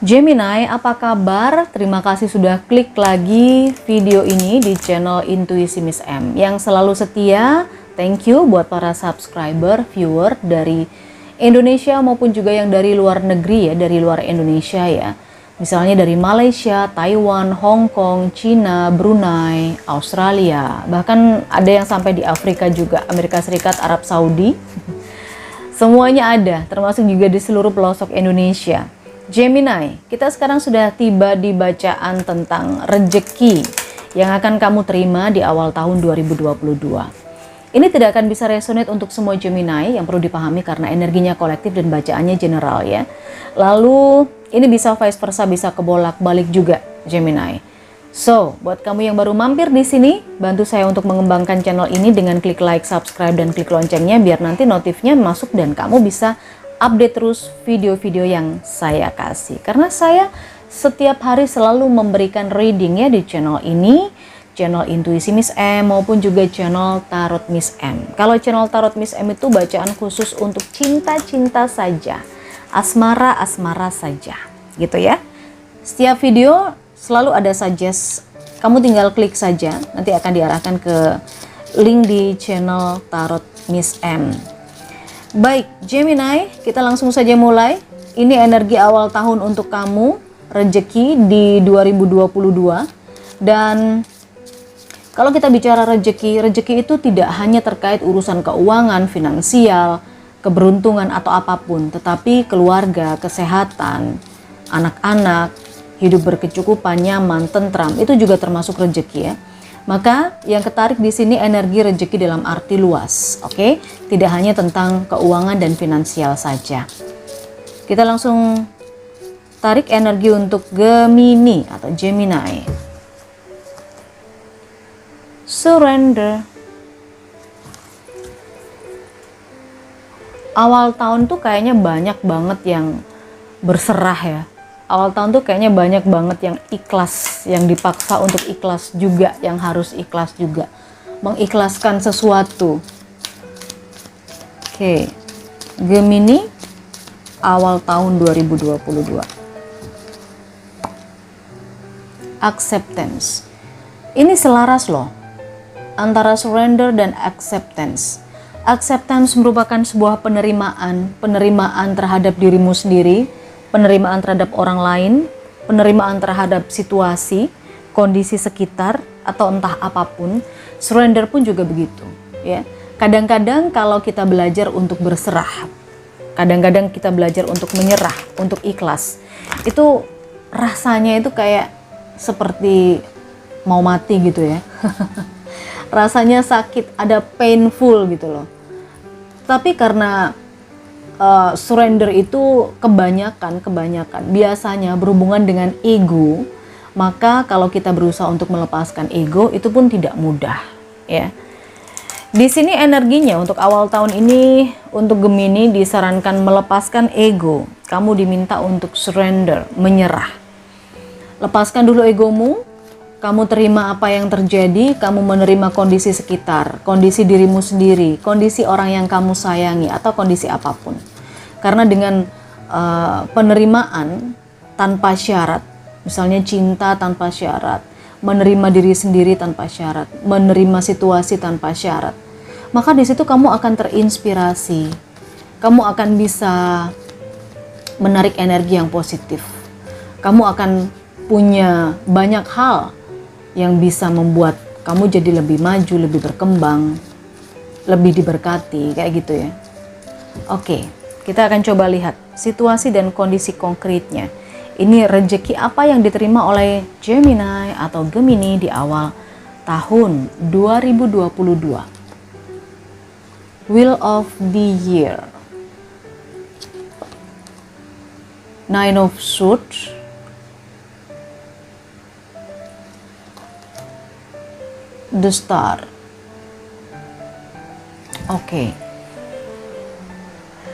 Gemini, apa kabar? Terima kasih sudah klik lagi video ini di channel Intuisi Miss M. Yang selalu setia, thank you buat para subscriber, viewer dari Indonesia maupun juga yang dari luar negeri ya, dari luar Indonesia ya. Misalnya dari Malaysia, Taiwan, Hong Kong, Cina, Brunei, Australia. Bahkan ada yang sampai di Afrika juga, Amerika Serikat, Arab Saudi. Semuanya ada, termasuk juga di seluruh pelosok Indonesia. Gemini, kita sekarang sudah tiba di bacaan tentang rejeki yang akan kamu terima di awal tahun 2022. Ini tidak akan bisa resonate untuk semua Gemini, yang perlu dipahami karena energinya kolektif dan bacaannya general ya. Lalu ini bisa vice versa, bisa kebolak-balik juga Gemini. So, buat kamu yang baru mampir di sini, bantu saya untuk mengembangkan channel ini dengan klik like, subscribe, dan klik loncengnya biar nanti notifnya masuk dan kamu bisa update terus video-video yang saya kasih. Karena saya setiap hari selalu memberikan reading ya di channel ini, channel Intuisi Miss M maupun juga channel Tarot Miss M. Kalau channel Tarot Miss M itu bacaan khusus untuk cinta-cinta saja, asmara-asmara saja, gitu ya. Setiap video selalu ada suggest, kamu tinggal klik saja, nanti akan diarahkan ke link di channel Tarot Miss M. Baik, Gemini, kita langsung saja mulai. Ini energi awal tahun untuk kamu, rejeki di 2022. Dan kalau kita bicara rejeki, rejeki itu tidak hanya terkait urusan keuangan, finansial, keberuntungan atau apapun, tetapi keluarga, kesehatan, anak-anak, hidup berkecukupan, nyaman, tentram, itu juga termasuk rejeki ya. Maka yang ketarik di sini energi rejeki dalam arti luas, oke? Tidak hanya tentang keuangan dan finansial saja. Kita langsung tarik energi untuk Gemini atau Gemini. Surrender. Awal tahun tuh kayaknya banyak banget yang berserah ya. Awal tahun tuh kayaknya banyak banget yang ikhlas, yang dipaksa untuk ikhlas juga, yang harus ikhlas juga. Mengikhlaskan sesuatu. Oke, Gemini, awal tahun 2022. Acceptance. Ini selaras loh, antara surrender dan acceptance. Acceptance merupakan sebuah penerimaan terhadap dirimu sendiri, penerimaan terhadap orang lain, penerimaan terhadap situasi, kondisi sekitar, atau entah apapun. Surrender pun juga begitu ya. Kadang-kadang kalau kita belajar untuk berserah, kadang-kadang kita belajar untuk menyerah, untuk ikhlas, itu rasanya itu kayak seperti mau mati gitu ya. Rasanya sakit, ada painful gitu loh. Tapi karena surrender itu kebanyakan biasanya berhubungan dengan ego, maka kalau kita berusaha untuk melepaskan ego itu pun tidak mudah ya. Di sini energinya untuk awal tahun ini untuk Gemini disarankan melepaskan ego. Kamu diminta untuk surrender, menyerah. Lepaskan dulu egomu, kamu terima apa yang terjadi, kamu menerima kondisi sekitar, kondisi dirimu sendiri, kondisi orang yang kamu sayangi, atau kondisi apapun. Karena dengan penerimaan tanpa syarat, misalnya cinta tanpa syarat, menerima diri sendiri tanpa syarat, menerima situasi tanpa syarat, maka di situ kamu akan terinspirasi, kamu akan bisa menarik energi yang positif, kamu akan punya banyak hal yang bisa membuat kamu jadi lebih maju, lebih berkembang, lebih diberkati, kayak gitu ya. Oke, kita akan coba lihat situasi dan kondisi konkretnya. Ini rejeki apa yang diterima oleh Gemini atau Gemini di awal tahun 2022. Wheel of the Year. Nine of Swords. The Star. Oke.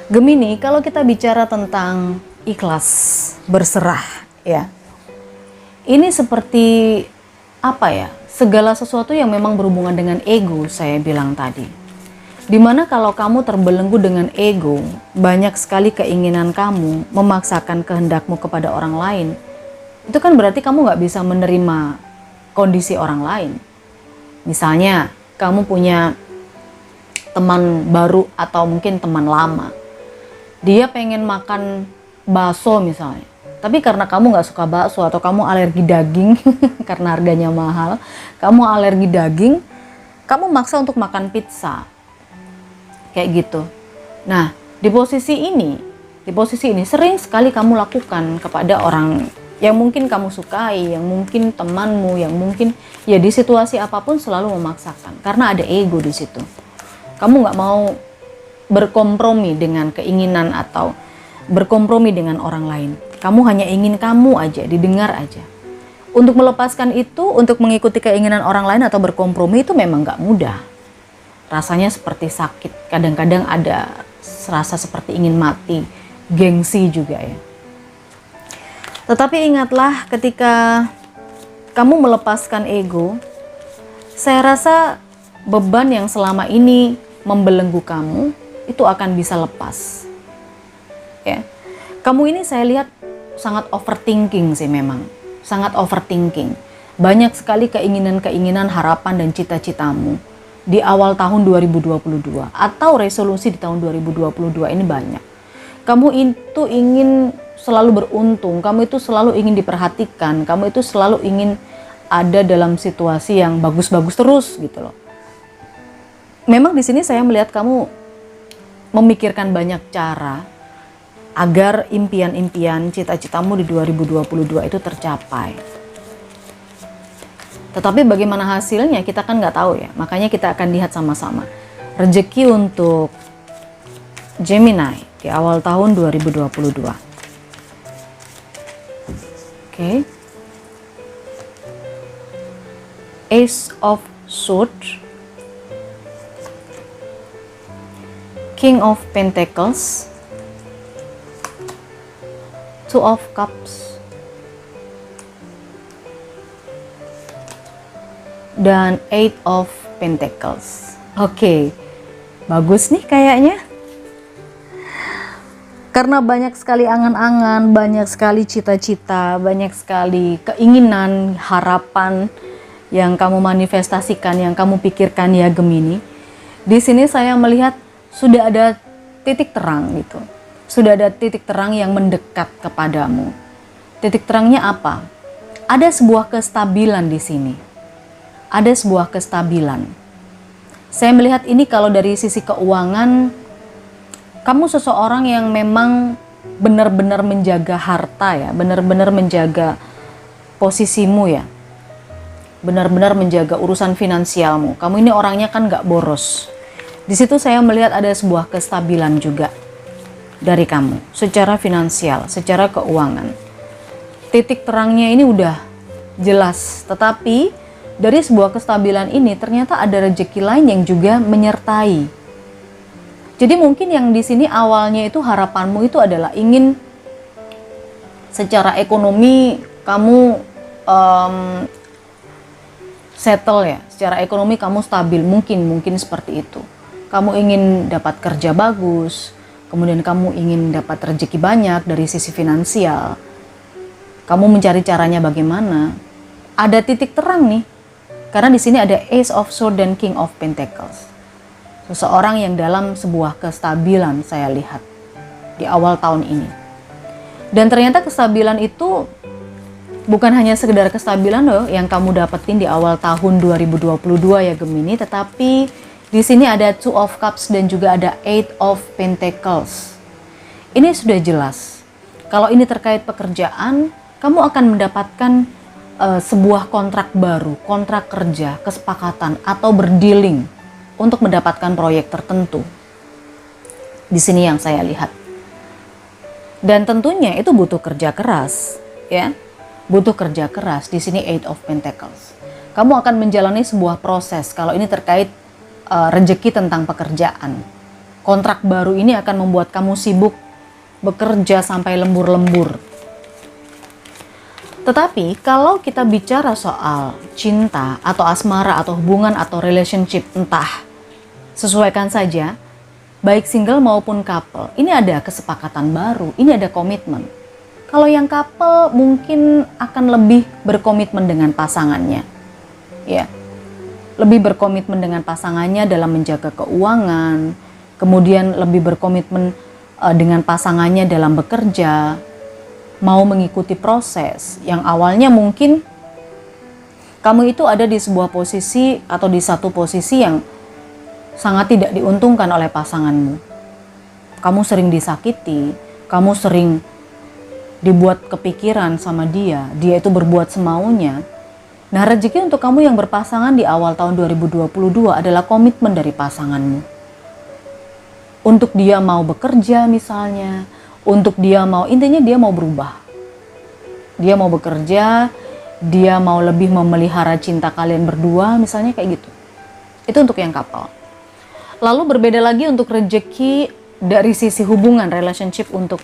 Gemini, kalau kita bicara tentang ikhlas, berserah ya. Ini seperti apa ya? Segala sesuatu yang memang berhubungan dengan ego, saya bilang tadi. Dimana kalau kamu terbelenggu dengan ego, banyak sekali keinginan kamu memaksakan kehendakmu kepada orang lain, itu kan berarti kamu nggak bisa menerima kondisi orang lain. Misalnya, kamu punya teman baru atau mungkin teman lama. Dia pengen makan bakso misalnya. Tapi karena kamu nggak suka bakso atau kamu alergi daging karena harganya mahal, kamu alergi daging, kamu maksa untuk makan pizza. Kayak gitu. Nah, di posisi ini sering sekali kamu lakukan kepada orang yang mungkin kamu sukai, yang mungkin temanmu, yang mungkin ya di situasi apapun selalu memaksakan karena ada ego di situ. Kamu nggak mau berkompromi dengan keinginan atau berkompromi dengan orang lain. Kamu hanya ingin kamu aja, didengar aja. Untuk melepaskan itu, untuk mengikuti keinginan orang lain atau berkompromi itu memang nggak mudah. Rasanya seperti sakit, kadang-kadang ada rasa seperti ingin mati, gengsi juga ya. Tetapi ingatlah ketika kamu melepaskan ego, saya rasa beban yang selama ini membelenggu kamu itu akan bisa lepas. Ya. Kamu ini saya lihat sangat overthinking sih memang, sangat overthinking. Banyak sekali keinginan-keinginan, harapan dan cita-citamu di awal tahun 2022 atau resolusi di tahun 2022 ini banyak. Kamu itu ingin selalu beruntung, kamu itu selalu ingin diperhatikan, kamu itu selalu ingin ada dalam situasi yang bagus-bagus terus gitu loh. Memang di sini saya melihat kamu memikirkan banyak cara agar impian-impian, cita-citamu di 2022 itu tercapai. Tetapi bagaimana hasilnya kita kan nggak tahu ya. Makanya kita akan lihat sama-sama. Rezeki untuk Gemini di awal tahun 2022. Oke. Ace of Swords, King of Pentacles, Two of Cups, dan Eight of Pentacles. Oke, bagus nih kayaknya. Karena banyak sekali angan-angan, banyak sekali cita-cita, banyak sekali keinginan, harapan yang kamu manifestasikan, yang kamu pikirkan ya Gemini. Di sini saya melihat sudah ada titik terang gitu. Sudah ada titik terang yang mendekat kepadamu. Titik terangnya apa? Ada sebuah kestabilan di sini. Ada sebuah kestabilan. Saya melihat ini kalau dari sisi keuangan, kamu seseorang yang memang benar-benar menjaga harta ya, benar-benar menjaga posisimu ya, benar-benar menjaga urusan finansialmu. Kamu ini orangnya kan gak boros. Di situ saya melihat ada sebuah kestabilan juga dari kamu, secara finansial, secara keuangan. Titik terangnya ini udah jelas, tetapi dari sebuah kestabilan ini ternyata ada rezeki lain yang juga menyertai. Jadi mungkin yang di sini awalnya itu harapanmu itu adalah ingin secara ekonomi kamu settle ya, secara ekonomi kamu stabil, mungkin seperti itu. Kamu ingin dapat kerja bagus, kemudian kamu ingin dapat rezeki banyak dari sisi finansial. Kamu mencari caranya bagaimana? Ada titik terang nih. Karena di sini ada Ace of Swords dan King of Pentacles. Seseorang yang dalam sebuah kestabilan saya lihat di awal tahun ini. Dan ternyata kestabilan itu bukan hanya sekedar kestabilan loh yang kamu dapetin di awal tahun 2022 ya Gemini, tetapi di sini ada Two of Cups dan juga ada Eight of Pentacles. Ini sudah jelas. Kalau ini terkait pekerjaan, kamu akan mendapatkan sebuah kontrak baru, kontrak kerja, kesepakatan atau berdealing untuk mendapatkan proyek tertentu. Di sini yang saya lihat. Dan tentunya itu butuh kerja keras, ya. Butuh kerja keras. Di sini Eight of Pentacles. Kamu akan menjalani sebuah proses. Kalau ini terkait rezeki tentang pekerjaan. Kontrak baru ini akan membuat kamu sibuk bekerja sampai lembur-lembur. Tetapi kalau kita bicara soal cinta atau asmara atau hubungan atau relationship, entah Sesuaikan saja, baik single maupun couple, ini ada kesepakatan baru, ini ada komitmen. Kalau yang couple mungkin akan lebih berkomitmen dengan pasangannya, ya, lebih berkomitmen dengan pasangannya dalam menjaga keuangan, kemudian lebih berkomitmen dengan pasangannya dalam bekerja, mau mengikuti proses yang awalnya mungkin kamu itu ada di sebuah posisi atau di satu posisi yang sangat tidak diuntungkan oleh pasanganmu. Kamu sering disakiti, kamu sering dibuat kepikiran sama dia itu berbuat semaunya. Nah, rezeki untuk kamu yang berpasangan di awal tahun 2022 adalah komitmen dari pasanganmu. Untuk dia mau bekerja misalnya, untuk dia mau, intinya dia mau berubah. Dia mau bekerja, dia mau lebih memelihara cinta kalian berdua misalnya kayak gitu. Itu untuk yang couple. Lalu berbeda lagi untuk rezeki dari sisi hubungan, relationship untuk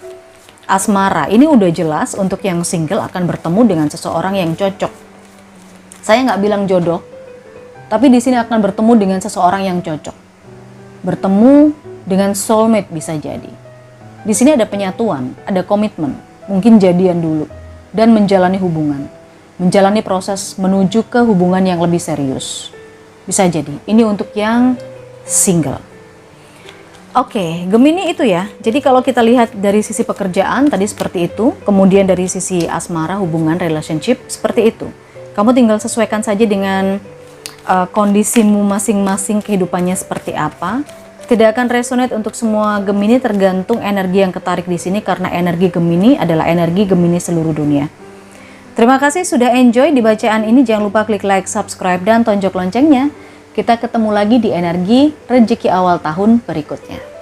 asmara. Ini udah jelas untuk yang single akan bertemu dengan seseorang yang cocok. Saya nggak bilang jodoh, tapi di sini akan bertemu dengan seseorang yang cocok. Bertemu dengan soulmate bisa jadi. Di sini ada penyatuan, ada komitmen, mungkin jadian dulu dan menjalani hubungan, menjalani proses menuju ke hubungan yang lebih serius. Bisa jadi. Ini untuk yang single. Oke, Gemini itu ya. Jadi kalau kita lihat dari sisi pekerjaan tadi seperti itu, kemudian dari sisi asmara, hubungan, relationship seperti itu. Kamu tinggal sesuaikan saja dengan kondisimu masing-masing, kehidupannya seperti apa. Tidak akan resonate untuk semua Gemini, tergantung energi yang ketarik di sini karena energi Gemini adalah energi Gemini seluruh dunia. Terima kasih sudah enjoy di bacaan ini. Jangan lupa klik like, subscribe, dan tonjok loncengnya. Kita ketemu lagi di energi rezeki awal tahun berikutnya.